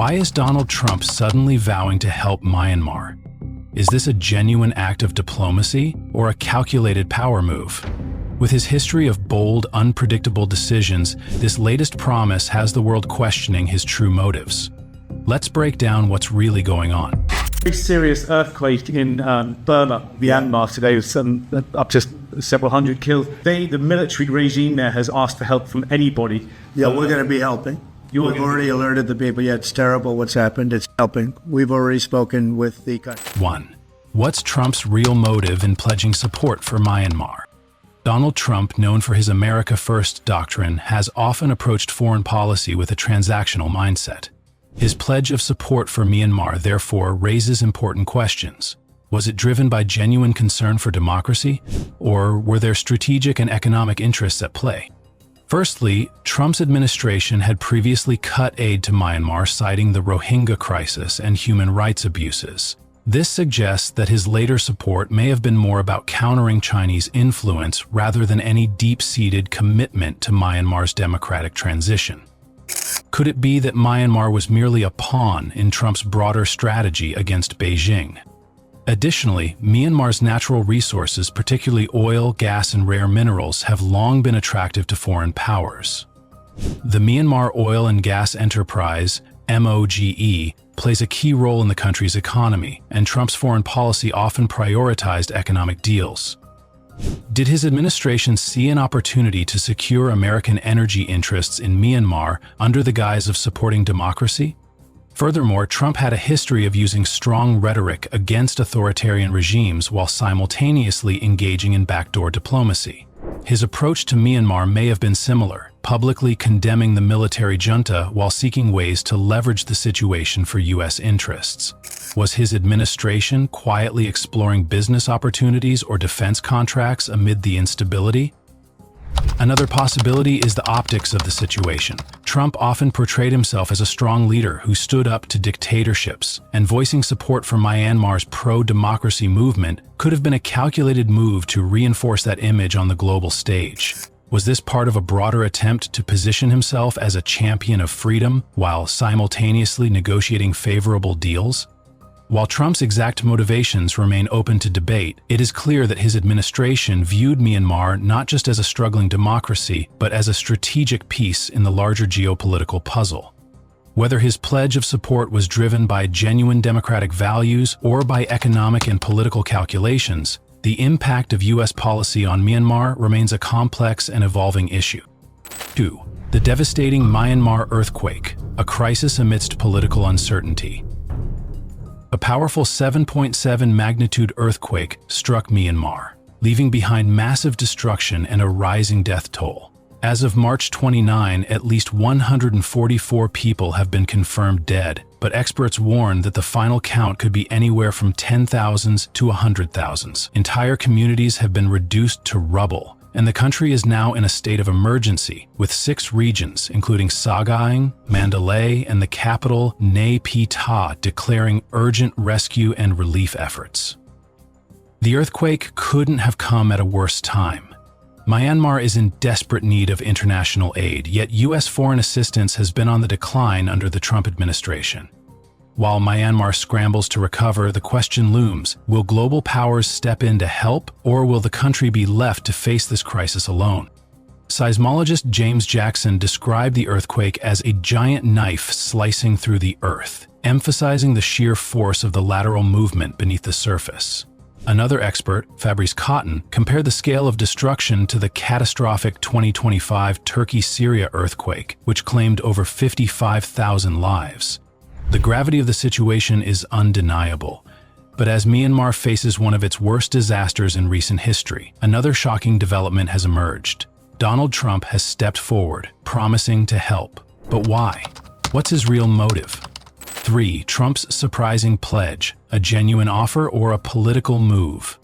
Why is Donald Trump suddenly vowing to help Myanmar? Is this a genuine act of diplomacy or a calculated power move? With his history of bold, unpredictable decisions, this latest promise has the world questioning his true motives. Let's break down what's really going on. Very serious earthquake in Burma, Myanmar today, with up to several hundred killed. The military regime there has asked for help from anybody. Yeah, we're going to be helping. We've already alerted the people. Yeah, it's terrible what's happened. It's helping. We've already spoken with the country. 1. What's Trump's real motive in pledging support for Myanmar? Donald Trump, known for his America First doctrine, has often approached foreign policy with a transactional mindset. His pledge of support for Myanmar, therefore, raises important questions. Was it driven by genuine concern for democracy, or were there strategic and economic interests at play? Firstly, Trump's administration had previously cut aid to Myanmar, citing the Rohingya crisis and human rights abuses. This suggests that his later support may have been more about countering Chinese influence rather than any deep-seated commitment to Myanmar's democratic transition. Could it be that Myanmar was merely a pawn in Trump's broader strategy against Beijing? Additionally, Myanmar's natural resources, particularly oil, gas, and rare minerals, have long been attractive to foreign powers. The Myanmar Oil and Gas Enterprise, MOGE, plays a key role in the country's economy, and Trump's foreign policy often prioritized economic deals. Did his administration see an opportunity to secure American energy interests in Myanmar under the guise of supporting democracy? Furthermore, Trump had a history of using strong rhetoric against authoritarian regimes while simultaneously engaging in backdoor diplomacy. His approach to Myanmar may have been similar, publicly condemning the military junta while seeking ways to leverage the situation for U.S. interests. Was his administration quietly exploring business opportunities or defense contracts amid the instability? Another possibility is the optics of the situation. Trump often portrayed himself as a strong leader who stood up to dictatorships, and voicing support for Myanmar's pro-democracy movement could have been a calculated move to reinforce that image on the global stage. Was this part of a broader attempt to position himself as a champion of freedom while simultaneously negotiating favorable deals? While Trump's exact motivations remain open to debate, it is clear that his administration viewed Myanmar not just as a struggling democracy, but as a strategic piece in the larger geopolitical puzzle. Whether his pledge of support was driven by genuine democratic values or by economic and political calculations, the impact of U.S. policy on Myanmar remains a complex and evolving issue. 2. The devastating Myanmar earthquake, a crisis amidst political uncertainty. A powerful 7.7 magnitude earthquake struck Myanmar, leaving behind massive destruction and a rising death toll. As of March 29, at least 144 people have been confirmed dead, but experts warn that the final count could be anywhere from 10,000s to 100,000s. Entire communities have been reduced to rubble, and the country is now in a state of emergency, with 6 regions, including Sagaing, Mandalay, and the capital, Nay Pyi Taw, declaring urgent rescue and relief efforts. The earthquake couldn't have come at a worse time. Myanmar is in desperate need of international aid, yet U.S. foreign assistance has been on the decline under the Trump administration. While Myanmar scrambles to recover, the question looms: will global powers step in to help, or will the country be left to face this crisis alone? Seismologist James Jackson described the earthquake as a giant knife slicing through the earth, emphasizing the sheer force of the lateral movement beneath the surface. Another expert, Fabrice Cotton, compared the scale of destruction to the catastrophic 2025 Turkey-Syria earthquake, which claimed over 55,000 lives. The gravity of the situation is undeniable, but as Myanmar faces one of its worst disasters in recent history, another shocking development has emerged. Donald Trump has stepped forward, promising to help. But why? What's his real motive? 3. Trump's surprising pledge, a genuine offer or a political move?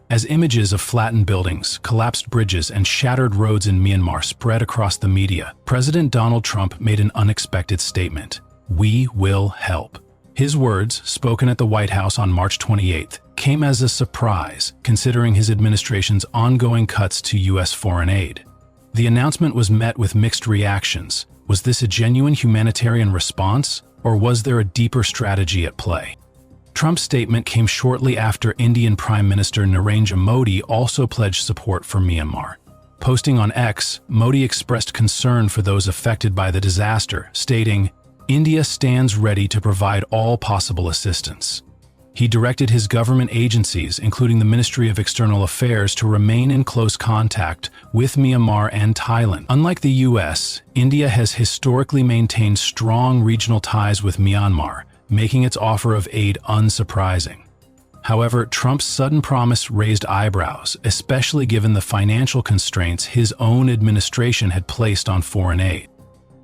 As images of flattened buildings, collapsed bridges, and shattered roads in Myanmar spread across the media, President Donald Trump made an unexpected statement: "We will help." His words, spoken at the White House on March 28th, came as a surprise, considering his administration's ongoing cuts to U.S. foreign aid. The announcement was met with mixed reactions. Was this a genuine humanitarian response, Or was there a deeper strategy at play? Trump's statement came shortly after Indian Prime Minister Narendra Modi also pledged support for Myanmar. Posting on X, Modi expressed concern for those affected by the disaster, stating, "India stands ready to provide all possible assistance." He directed his government agencies, including the Ministry of External Affairs, to remain in close contact with Myanmar and Thailand. Unlike the US, India has historically maintained strong regional ties with Myanmar, making its offer of aid unsurprising. However, Trump's sudden promise raised eyebrows, especially given the financial constraints his own administration had placed on foreign aid.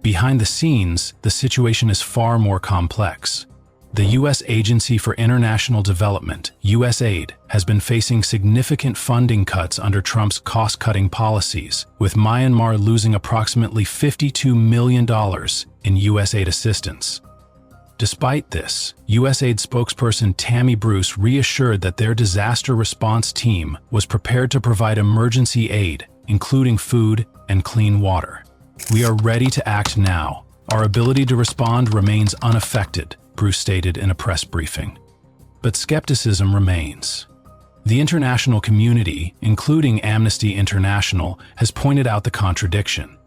Behind the scenes, the situation is far more complex. The U.S. Agency for International Development, USAID, has been facing significant funding cuts under Trump's cost-cutting policies, with Myanmar losing approximately $52 million in USAID assistance. Despite this, USAID spokesperson Tammy Bruce reassured that their disaster response team was prepared to provide emergency aid, including food and clean water. "We are ready to act now. Our ability to respond remains unaffected," Bruce stated in a press briefing. But skepticism remains. The international community, including Amnesty International, has pointed out the contradiction.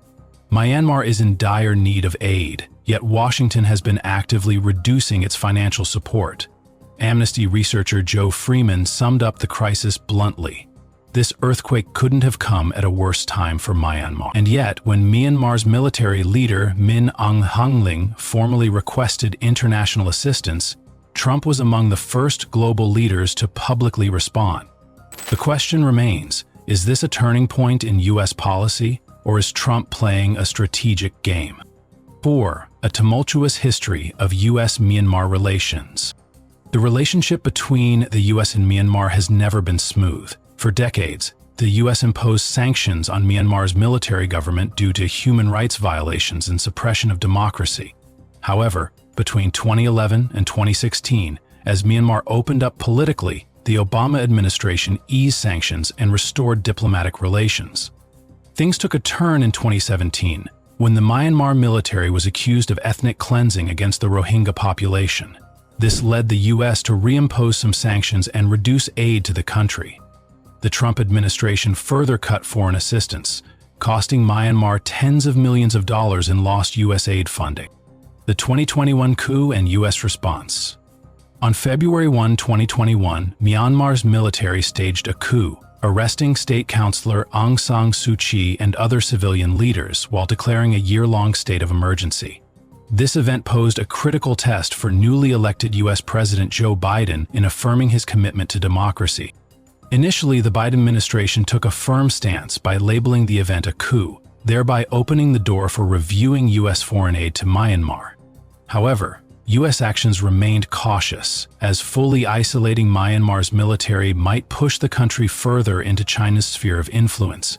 Myanmar is in dire need of aid, yet Washington has been actively reducing its financial support. Amnesty researcher Joe Freeman summed up the crisis bluntly. "This earthquake couldn't have come at a worse time for Myanmar." And yet, when Myanmar's military leader Min Aung Hlaing formally requested international assistance, Trump was among the first global leaders to publicly respond. The question remains, is this a turning point in U.S. policy, or is Trump playing a strategic game? 4. A tumultuous history of U.S.-Myanmar relations. The relationship between the U.S. and Myanmar has never been smooth. For decades, the U.S. imposed sanctions on Myanmar's military government due to human rights violations and suppression of democracy. However, between 2011 and 2016, as Myanmar opened up politically, the Obama administration eased sanctions and restored diplomatic relations. Things took a turn in 2017, when the Myanmar military was accused of ethnic cleansing against the Rohingya population. This led the U.S. to reimpose some sanctions and reduce aid to the country. The Trump administration further cut foreign assistance, costing Myanmar tens of millions of dollars in lost U.S. aid funding. The 2021 coup and U.S. response. On February 1, 2021, Myanmar's military staged a coup, arresting State Councilor Aung San Suu Kyi and other civilian leaders while declaring a year-long state of emergency. This event posed a critical test for newly elected U.S. President Joe Biden in affirming his commitment to democracy. Initially, the Biden administration took a firm stance by labeling the event a coup, thereby opening the door for reviewing U.S. foreign aid to Myanmar. However, U.S. actions remained cautious, as fully isolating Myanmar's military might push the country further into China's sphere of influence.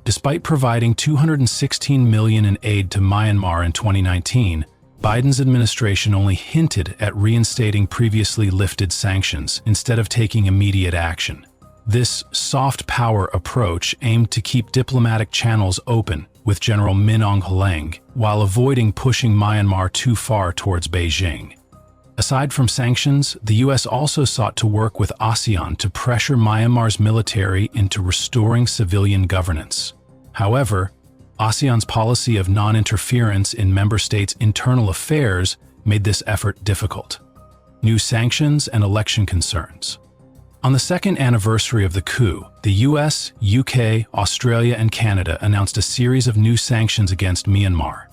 Despite providing $216 million in aid to Myanmar in 2019, Biden's administration only hinted at reinstating previously lifted sanctions instead of taking immediate action. This soft power approach aimed to keep diplomatic channels open with General Min Aung Hlaing, while avoiding pushing Myanmar too far towards Beijing. Aside from sanctions, the U.S. also sought to work with ASEAN to pressure Myanmar's military into restoring civilian governance. However, ASEAN's policy of non-interference in member states' internal affairs made this effort difficult. New sanctions and election concerns. On the second anniversary of the coup, the US, UK, Australia, and Canada announced a series of new sanctions against Myanmar.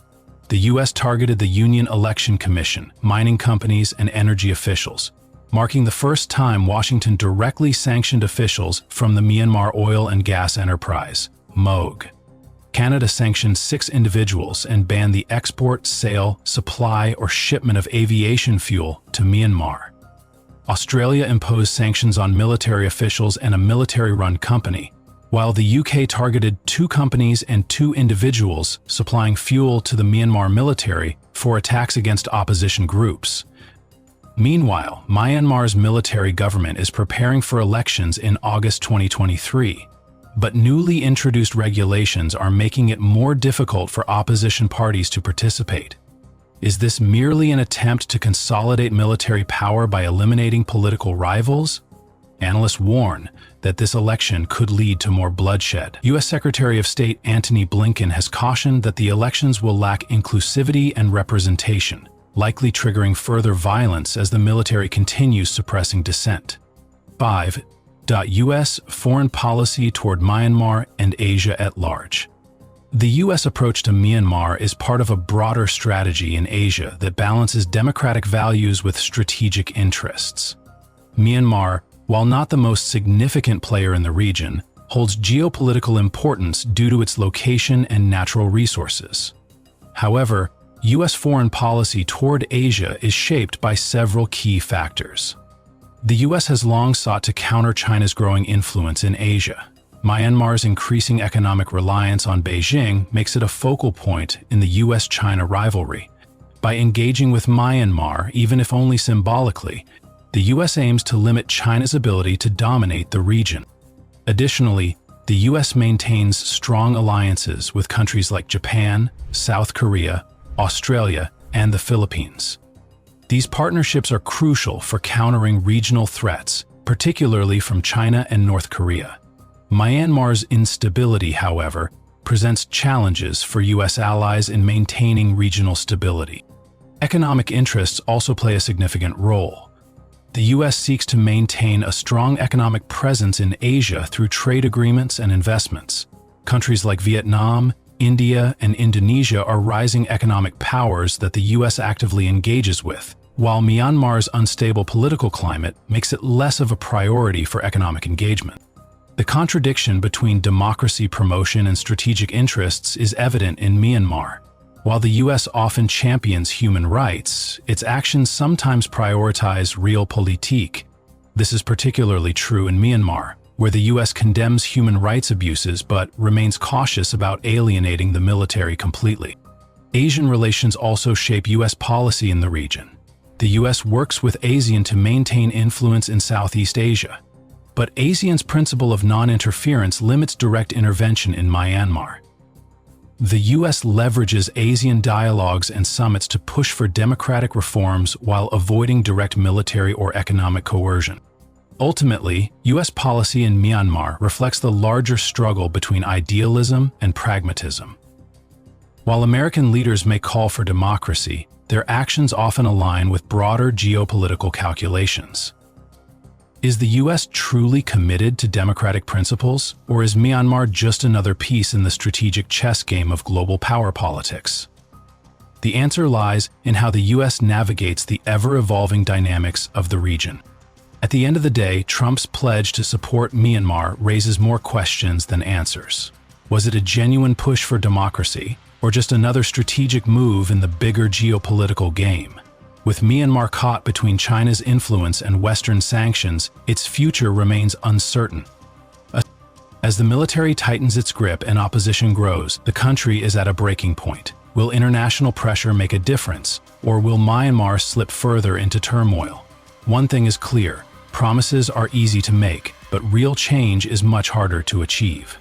The US targeted the Union Election Commission, mining companies, and energy officials, marking the first time Washington directly sanctioned officials from the Myanmar Oil and Gas Enterprise, MOG. Canada sanctioned 6 individuals and banned the export, sale, supply, or shipment of aviation fuel to Myanmar. Australia imposed sanctions on military officials and a military-run company, while the UK targeted 2 companies and 2 individuals supplying fuel to the Myanmar military for attacks against opposition groups. Meanwhile, Myanmar's military government is preparing for elections in August 2023, but newly introduced regulations are making it more difficult for opposition parties to participate. Is this merely an attempt to consolidate military power by eliminating political rivals? Analysts warn that this election could lead to more bloodshed. U.S. Secretary of State Antony Blinken has cautioned that the elections will lack inclusivity and representation, likely triggering further violence as the military continues suppressing dissent. 5. U.S. foreign policy toward Myanmar and Asia at large. The U.S. approach to Myanmar is part of a broader strategy in Asia that balances democratic values with strategic interests. Myanmar, while not the most significant player in the region, holds geopolitical importance due to its location and natural resources. However, U.S. foreign policy toward Asia is shaped by several key factors. The U.S. has long sought to counter China's growing influence in Asia. Myanmar's increasing economic reliance on Beijing makes it a focal point in the U.S.-China rivalry. By engaging with Myanmar, even if only symbolically, the U.S. aims to limit China's ability to dominate the region. Additionally, the U.S. maintains strong alliances with countries like Japan, South Korea, Australia, and the Philippines. These partnerships are crucial for countering regional threats, particularly from China and North Korea. Myanmar's instability, however, presents challenges for U.S. allies in maintaining regional stability. Economic interests also play a significant role. The U.S. seeks to maintain a strong economic presence in Asia through trade agreements and investments. Countries like Vietnam, India, and Indonesia are rising economic powers that the U.S. actively engages with, while Myanmar's unstable political climate makes it less of a priority for economic engagement. The contradiction between democracy promotion and strategic interests is evident in Myanmar. While the U.S. often champions human rights, its actions sometimes prioritize realpolitik. This is particularly true in Myanmar, where the U.S. condemns human rights abuses but remains cautious about alienating the military completely. Asian relations also shape U.S. policy in the region. The U.S. works with ASEAN to maintain influence in Southeast Asia, but ASEAN's principle of non-interference limits direct intervention in Myanmar. The U.S. leverages ASEAN dialogues and summits to push for democratic reforms while avoiding direct military or economic coercion. Ultimately, U.S. policy in Myanmar reflects the larger struggle between idealism and pragmatism. While American leaders may call for democracy, their actions often align with broader geopolitical calculations. Is the U.S. truly committed to democratic principles, or is Myanmar just another piece in the strategic chess game of global power politics? The answer lies in how the U.S. navigates the ever-evolving dynamics of the region. At the end of the day, Trump's pledge to support Myanmar raises more questions than answers. Was it a genuine push for democracy, or just another strategic move in the bigger geopolitical game? With Myanmar caught between China's influence and Western sanctions, its future remains uncertain. As the military tightens its grip and opposition grows, the country is at a breaking point. Will international pressure make a difference, or will Myanmar slip further into turmoil? One thing is clear: promises are easy to make, but real change is much harder to achieve.